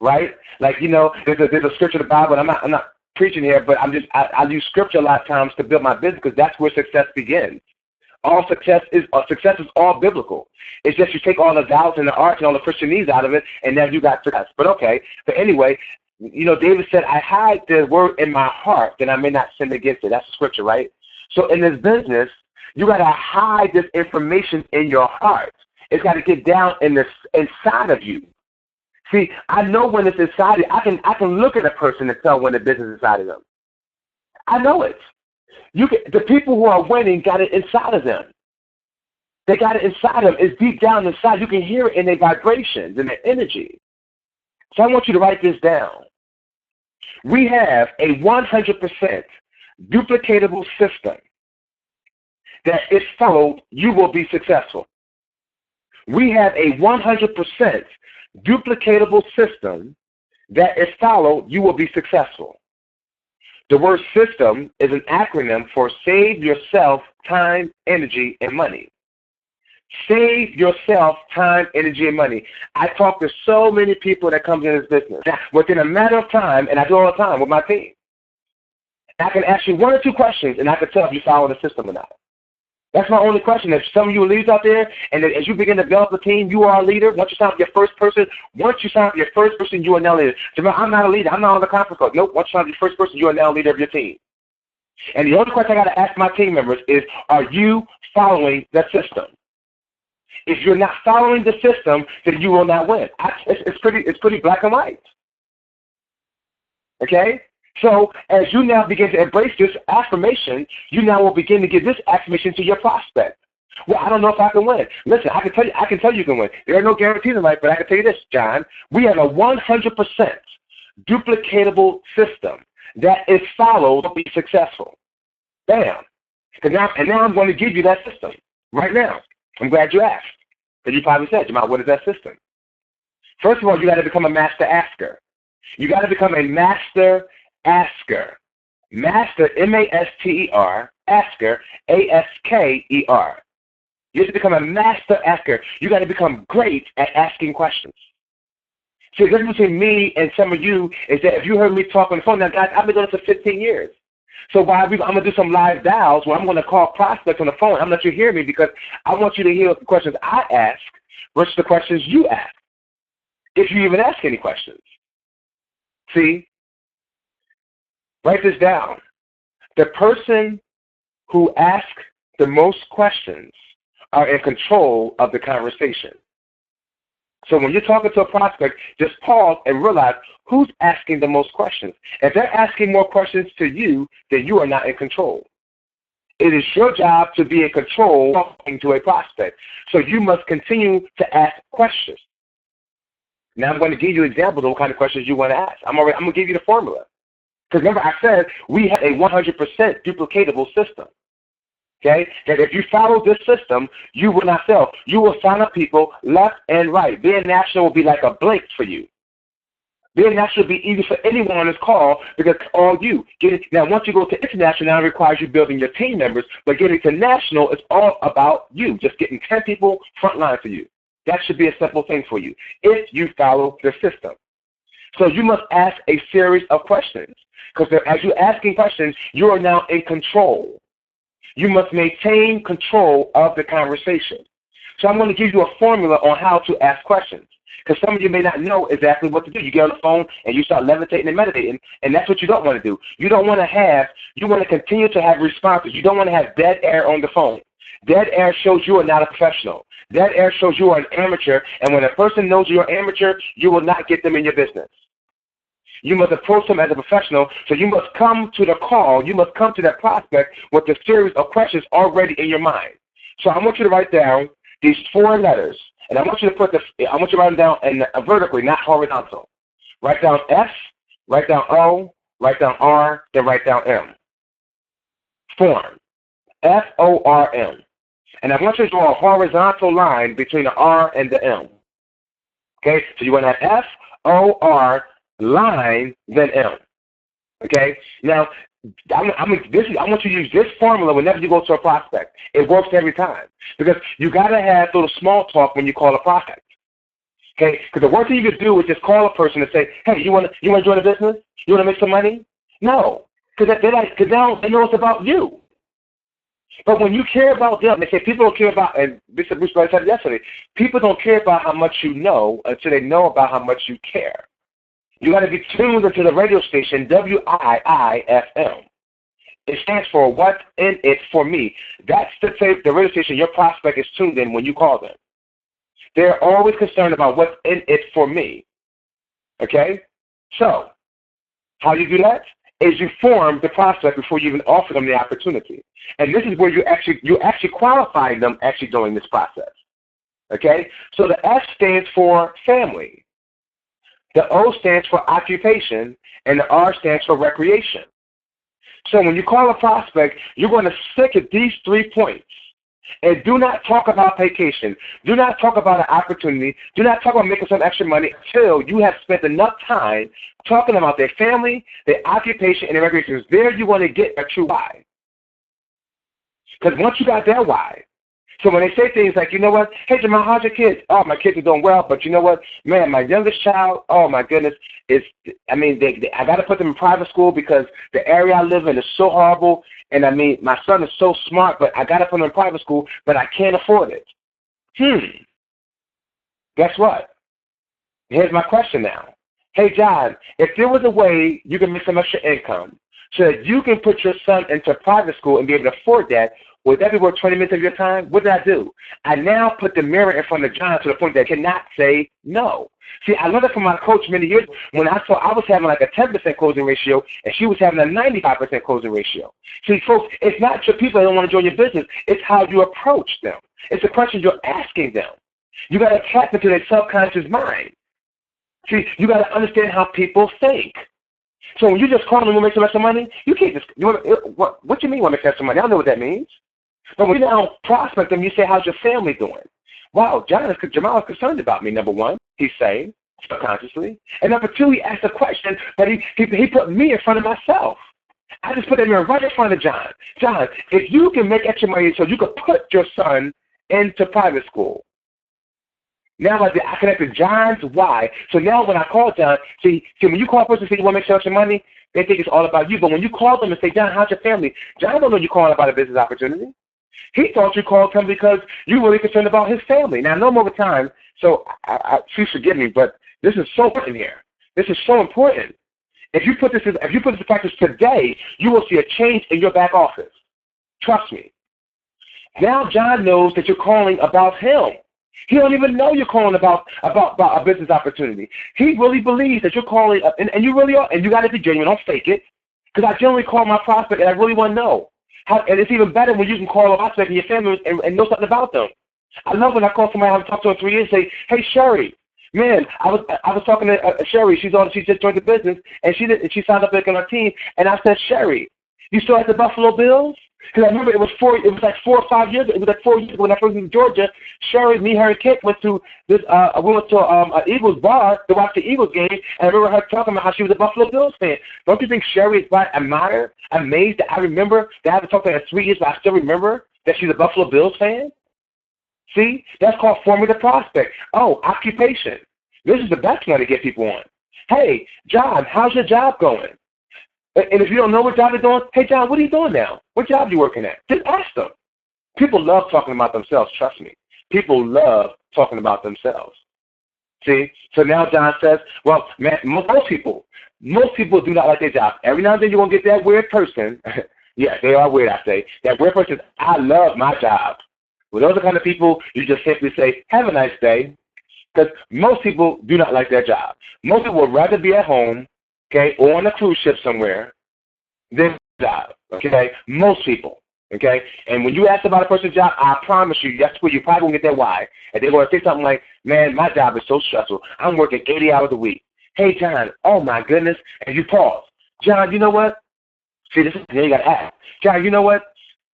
right? Like, there's a scripture in the Bible, and I'm not preaching here, but I use scripture a lot of times to build my business because that's where success begins. All success is all biblical. It's just you take all the doubts and the arts and all the Christianese out of it, and now you got success. But okay. But anyway, David said, I hide the word in my heart that I may not sin against it. That's the scripture, right? So in this business, you got to hide this information in your heart. It's got to get down inside of you. See, I know when it's inside of you. I can look at a person and tell when the business is inside of them. I know it. The people who are winning got it inside of them. They got it inside of them. It's deep down inside. You can hear it in their vibrations and their energy. So I want you to write this down. We have a 100% duplicatable system that if followed, you will be successful. We have a 100% duplicatable system that if followed, you will be successful. The word system is an acronym for save yourself time, energy, and money. Save yourself time, energy, and money. I talk to so many people that come in this business. Now, within a matter of time, and I do all the time with my team, I can ask you one or two questions, and I can tell if you follow the system or not. That's my only question. If some of you are leaders out there, and as you begin to develop a team, you are a leader. Once you sign up your first person, you are now a leader. Jamal, I'm not a leader. I'm not on the conference call. Nope. Once you sign up your first person, you are now a leader of your team. And the only question I got to ask my team members is, are you following the system? If you're not following the system, then you will not win. It's pretty black and white. Okay? So as you now begin to embrace this affirmation, you now will begin to give this affirmation to your prospect. Well, I don't know if I can win. Listen, I can tell you can win. There are no guarantees in life, but I can tell you this, John. We have a 100% duplicatable system that is followed to be successful. Bam. And now I'm going to give you that system right now. I'm glad you asked. Because you probably said, Jamal, what is that system? First of all, you got to become a master asker. You got to become a master asker. Master, M-A-S-T-E-R, asker, A-S-K-E-R. You have to become a master asker. You got to become great at asking questions. See, the difference between me and some of you is that if you heard me talk on the phone, now guys, I've been doing this for 15 years. So I'm going to do some live dials where I'm going to call prospects on the phone. I'm going to let you hear me because I want you to hear the questions I ask versus the questions you ask, if you even ask any questions. See? Write this down. The person who asks the most questions are in control of the conversation. So when you're talking to a prospect, just pause and realize who's asking the most questions. If they're asking more questions to you, then you are not in control. It is your job to be in control talking to a prospect. So you must continue to ask questions. Now I'm going to give you examples of what kind of questions you want to ask. I'm going to give you the formula. Because remember, I said we have a 100% duplicatable system. Okay? That if you follow this system, you will not fail. You will sign up people left and right. Being national will be like a blink for you. Being national will be easy for anyone on this call because all you get it. Now, once you go to international, now it requires you building your team members. But getting to national is all about you. Just getting 10 people front line for you. That should be a simple thing for you if you follow the system. So you must ask a series of questions. Because as you're asking questions, you are now in control. You must maintain control of the conversation. So I'm going to give you a formula on how to ask questions. Because some of you may not know exactly what to do. You get on the phone and you start levitating and meditating, and that's what you don't want to do. You want to continue to have responses. You don't want to have dead air on the phone. Dead air shows you are not a professional. Dead air shows you are an amateur, and when a person knows you're an amateur, you will not get them in your business. You must approach them as a professional, so you must come to the call, you must come to that prospect with a series of questions already in your mind. So I want you to write down these 4 letters, and I want you to write them down vertically, not horizontal. Write down S, write down O, write down R, then write down M. Form. F-O-R-M. And I want you to draw a horizontal line between the R and the M. Okay, so you want to have F-O-R line, then M. Okay? Now, I want you to use this formula whenever you go to a prospect. It works every time. Because you got to have a little small talk when you call a prospect. Okay? Because the worst thing you could do is just call a person and say, hey, you want to join a business? You want to make some money? No, because they know it's about you. But when you care about them, they say people don't care about, and Bishop Bruce Brown said it yesterday, people don't care about how much you know until they know about how much you care. You got to be tuned into the radio station WIIFM. It stands for What's in It For Me. That's the radio station your prospect is tuned in when you call them. They're always concerned about what's in it for me. Okay? So, how you do that is you form the prospect before you even offer them the opportunity. And this is where you're actually qualifying them actually during this process. Okay? So the S stands for family. The O stands for occupation, and the R stands for recreation. So when you call a prospect, you're going to stick at these 3 points. And do not talk about vacation. Do not talk about an opportunity. Do not talk about making some extra money until you have spent enough time talking about their family, their occupation, and their recreation. There you want to get a true why. Because once you got their why, so when they say things like, you know what, hey, Jamal, how's your kids? Oh, my kids are doing well, but you know what, man, my youngest child, oh, my goodness, I got to put them in private school because the area I live in is so horrible, and my son is so smart, but I got to put him in private school, but I can't afford it. Guess what? Here's my question now. Hey, John, if there was a way you can make some extra income so that you can put your son into private school and be able to afford that, would that be worth 20 minutes of your time? What did I do? I now put the mirror in front of John to the point that I cannot say no. See, I learned that from my coach many years when I saw I was having like a 10% closing ratio and she was having a 95% closing ratio. See, folks, it's not your people that don't want to join your business. It's how you approach them. It's the questions you're asking them. You got to tap into their subconscious mind. See, you got to understand how people think. So when you just call them and make some extra money, you can't just, what you mean you want to make extra money? I don't know what that means. But when you now prospect them, you say, how's your family doing? Wow, Jamal is concerned about me, number one, he's saying, subconsciously. And number two, he asked a question, but he put me in front of myself. I just put that mirror right in front of John. John, if you can make extra money so you could put your son into private school, now I connected John's why. So now when I call John, see when you call a person and say you want to make some extra money, they think it's all about you. But when you call them and say, John, how's your family? John don't know you're calling about a business opportunity. He thought you called him because you're really concerned about his family. Now, I know I'm over time, so please forgive me, but this is so important here. This is so important. If you put this into practice today, you will see a change in your back office. Trust me. Now John knows that you're calling about him. He don't even know you're calling about a business opportunity. He really believes that you're calling, and you really are, and you got to be genuine. Don't fake it, because I generally call my prospect, and I really want to know. And it's even better when you can call a prospect and your family and know something about them. I love when I call somebody I haven't talked to in 3 years and say, hey, Sherry, man, I was talking to Sherry. She just joined the business, and she signed up on our team. And I said, Sherry, you still at the Buffalo Bills? Because I remember it was like 4 or 5 years. It was like 4 years ago when I first went to Georgia. Sherry, me, her, and Kit went to this. We went to an Eagles bar to watch the Eagles game, and I remember her talking about how she was a Buffalo Bills fan. Don't you think Sherry is amazed that I remember that I haven't talked to her in 3 years, but I still remember that she's a Buffalo Bills fan? See, that's called forming the prospect. Oh, occupation. This is the best one to get people on. Hey, John, how's your job going? And if you don't know what job you're doing, hey, John, what are you doing now? What job are you working at? Just ask them. People love talking about themselves, trust me. People love talking about themselves. See? So now John says, well, man, most people do not like their job. Every now and then you're going to get that weird person. Yeah, they are weird, I say. That weird person, I love my job. Well, those are the kind of people you just simply say, have a nice day. Because most people do not like their job. Most people would rather be at home, okay, or on a cruise ship somewhere than job, okay? Most people, okay? And when you ask about a person's job, I promise you, that's where you probably won't get that why. And they're going to say something like, man, my job is so stressful. I'm working 80 hours a week. Hey, John, oh, my goodness. And you pause. John, you know what? See, this is you got to ask. John, you know what?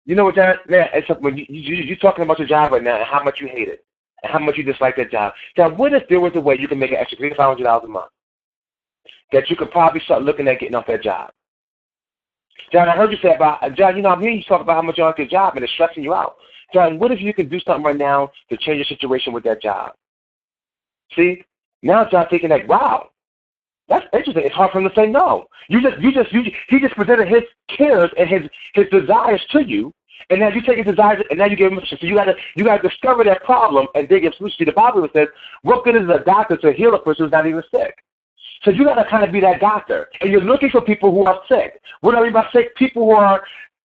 You know what, John? Man, it's when you're talking about your job right now and how much you hate it and how much you dislike that job. John, what if there was a way you can make an extra $300 a month that you could probably start looking at getting off that job? John, I heard you say about, John, I'm hearing you talk about how much you like your job and it's stressing you out. John, what if you can do something right now to change your situation with that job? See? Now John thinking like, wow, That's interesting. It's hard for him to say no. He just presented his cares and his desires to you, and now you take his desires and now you give him a solution. So you gotta discover that problem and then give a solution. See, the Bible says, "What good is a doctor to heal a person who's not even sick?" So you gotta kind of be that doctor, and you're looking for people who are sick. What do I mean by sick? People who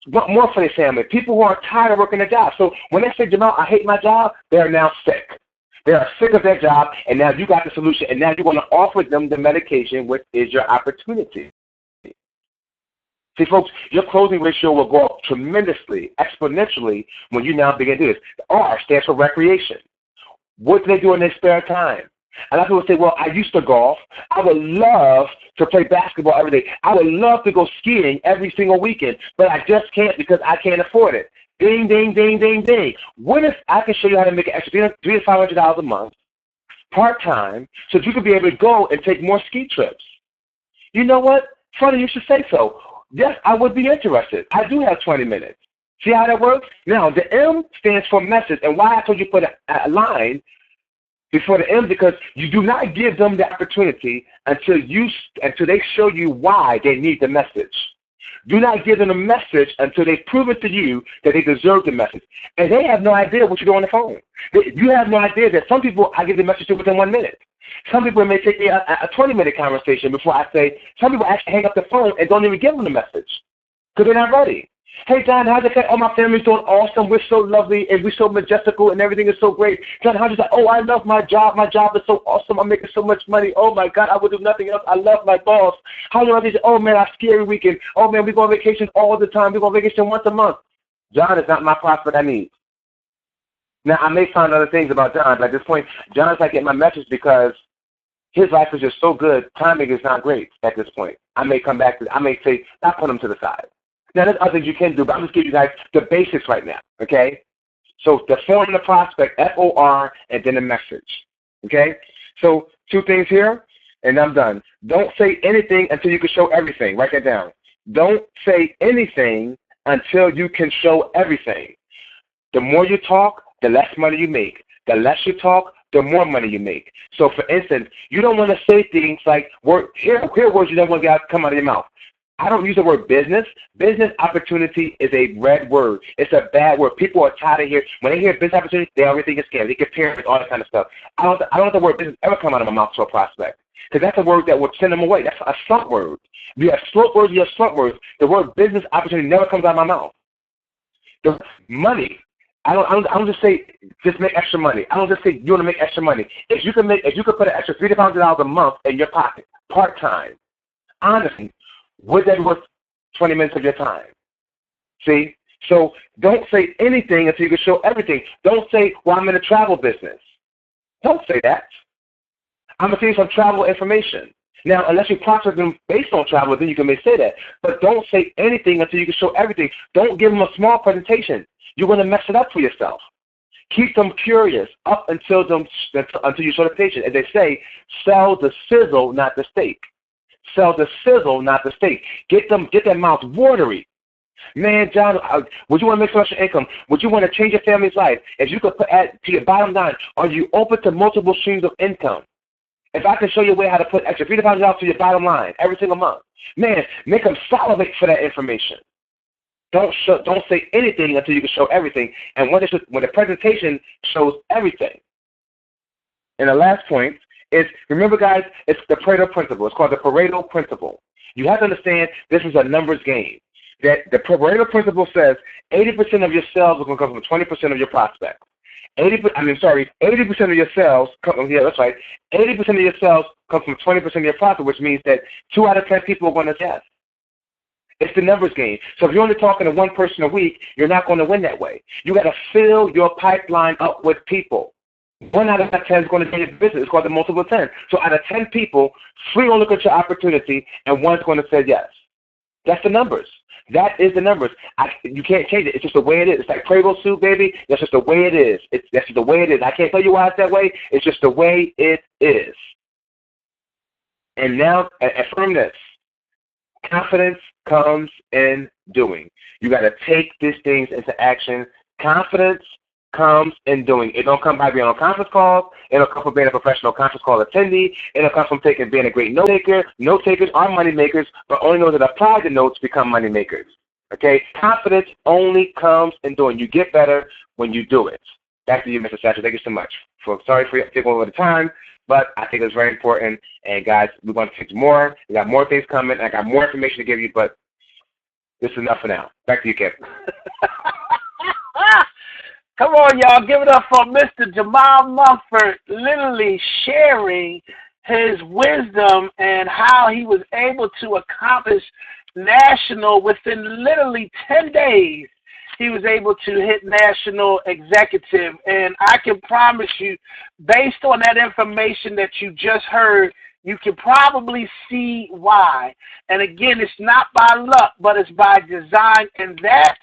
want more for their family. People who are tired of working their job. So when they say, "Jamal, I hate my job," they are now sick. They are sick of their job, and now you got the solution, and now you're going to offer them the medication, which is your opportunity. See, folks, your closing ratio will go up tremendously, exponentially, when you now begin to do this. The R stands for recreation. What do they do in their spare time? A lot of people say, well, I used to golf. I would love to play basketball every day. I would love to go skiing every single weekend, but I just can't because I can't afford it. Ding, ding, ding, ding, ding. What if I can show you how to make an extra $300 to $500 a month, part-time, so that you can be able to go and take more ski trips? You know what? Funny you should say so. Yes, I would be interested. I do have 20 minutes. See how that works? Now, the M stands for message, and why I told you put a line before the M, because you do not give them the opportunity until they show you why they need the message. Do not give them a message until they've proven to you that they deserve the message. And they have no idea what you do on the phone. You have no idea that some people I give the message to within 1 minute. Some people may take me a 20-minute conversation before I say. Some people actually hang up the phone and don't even give them the message because they're not ready. Hey, John, how's it? Oh, my family's doing awesome. We're so lovely and we're so majestical and everything is so great. John, how's it? Oh, I love my job. My job is so awesome. I'm making so much money. Oh, my God, I would do nothing else. I love my boss. How do I do? Oh, man, I ski every weekend. Oh, man, we go on vacation all the time. We go on vacation once a month. John is not my prospect I need. Now, I may find other things about John, but at this point, John's not getting my message because his life is just so good. Timing is not great at this point. I may come back I may say, I'll put him to the side. Now, there's other things you can do, but I'm just giving you guys the basics right now, okay? So the form and the prospect, F-O-R, and then the message, okay? So 2 things here, and I'm done. Don't say anything until you can show everything. Write that down. Don't say anything until you can show everything. The more you talk, the less money you make. The less you talk, the more money you make. So, for instance, you don't want to say things like, here are words you don't want to come out of your mouth. I don't use the word business. Business opportunity is a red word. It's a bad word. People are tired of hearing. When they hear business opportunity, they already think it's scam. They compare it, all that kind of stuff. I don't want the word business ever come out of my mouth to a prospect because that's a word that would send them away. That's a slump word. If you have slump words, you have slump words. The word business opportunity never comes out of my mouth. The money. I don't just say just make extra money. I don't just say you want to make extra money. If you could put an extra $300 to $500 a month in your pocket, part time, honestly, would that be worth 20 minutes of your time? See? So don't say anything until you can show everything. Don't say, well, I'm in the travel business. Don't say that. I'm going to give you some travel information. Now, unless you prospect them based on travel, then you can say that. But don't say anything until you can show everything. Don't give them a small presentation. You're going to mess it up for yourself. Keep them curious up until you show the patient. As they say, sell the sizzle, not the steak. Sell the sizzle, not the steak. Get their mouth watery. Man, John, would you want to make some extra income? Would you want to change your family's life? If you could add to your bottom line, are you open to multiple streams of income? If I can show you a way how to put extra $300 to $500 to your bottom line every single month, man, make them salivate for that information. Don't say anything until you can show everything. And when the presentation shows everything. And the last point is, remember, guys, it's the Pareto principle. It's called the Pareto principle. You have to understand this is a numbers game. That the Pareto principle says 80% of your sales are going to come from 20% of your prospects. 80% of your sales come from 80% of your sales come from 20% of your profit, which means that 2 out of 10 people are going to yes. It's the numbers game. So if you're only talking to 1 person a week, you're not going to win that way. You got to fill your pipeline up with people. 1 out of 10 is going to be your business. It's called the multiple 10. So out of 10 people, 3 will look at your opportunity, and 1's going to say yes. That's the numbers. That is the numbers. You can't change it. It's just the way it is. It's like Prego soup, baby. That's just the way it is. That's just the way it is. I can't tell you why it's that way. It's just the way it is. And now, affirm this. Confidence comes in doing. You got to take these things into action. Confidence comes in doing. It don't come by being on conference calls. It don't come from being a professional conference call attendee. It don't come from being a great note taker. Note takers are money makers, but only those that apply the notes become money makers. Okay? Confidence only comes in doing. You get better when you do it. Back to you, Mr. Satchel. Thank you so much. Sorry for taking over the time, but I think it's very important. And guys, we're going to take more. We got more things coming. I got more information to give you, but this is enough for now. Back to you, Kevin. Come on, y'all. Give it up for Mr. Jamal Mumford, literally sharing his wisdom and how he was able to accomplish national within literally 10 days. He was able to hit national executive. And I can promise you, based on that information that you just heard, you can probably see why. And again, it's not by luck, but it's by design. And that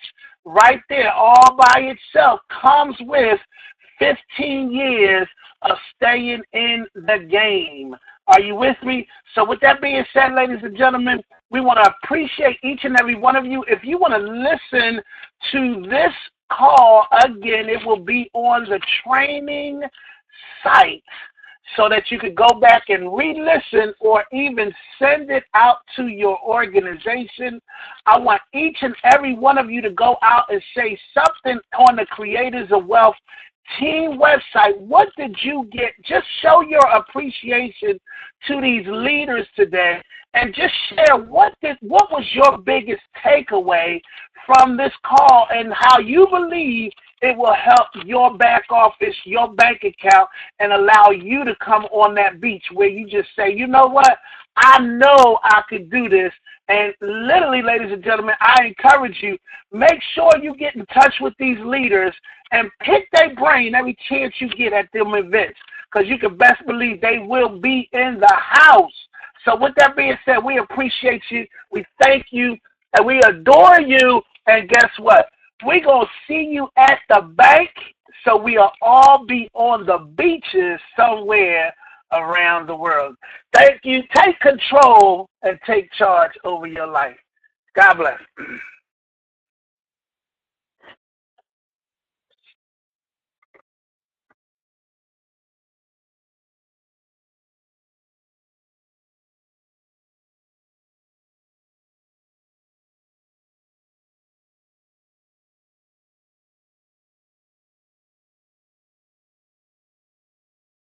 right there, all by itself, comes with 15 years of staying in the game. Are you with me? So with that being said, ladies and gentlemen, we want to appreciate each and every one of you. If you want to listen to this call again, it will be on the training site so that you could go back and re-listen or even send it out to your organization. I want each and every one of you to go out and say something on the Creators of Wealth team website. What did you get? Just show your appreciation to these leaders today, and just share what was your biggest takeaway from this call and how you believe it will help your back office, your bank account, and allow you to come on that beach where you just say, you know what, I know I could do this. And literally, ladies and gentlemen, I encourage you, make sure you get in touch with these leaders and pick their brain every chance you get at them events, because you can best believe they will be in the house. So with that being said, we appreciate you, we thank you, and we adore you. And guess what? We're going to see you at the bank, so we'll all be on the beaches somewhere around the world. Thank you. Take control and take charge over your life. God bless.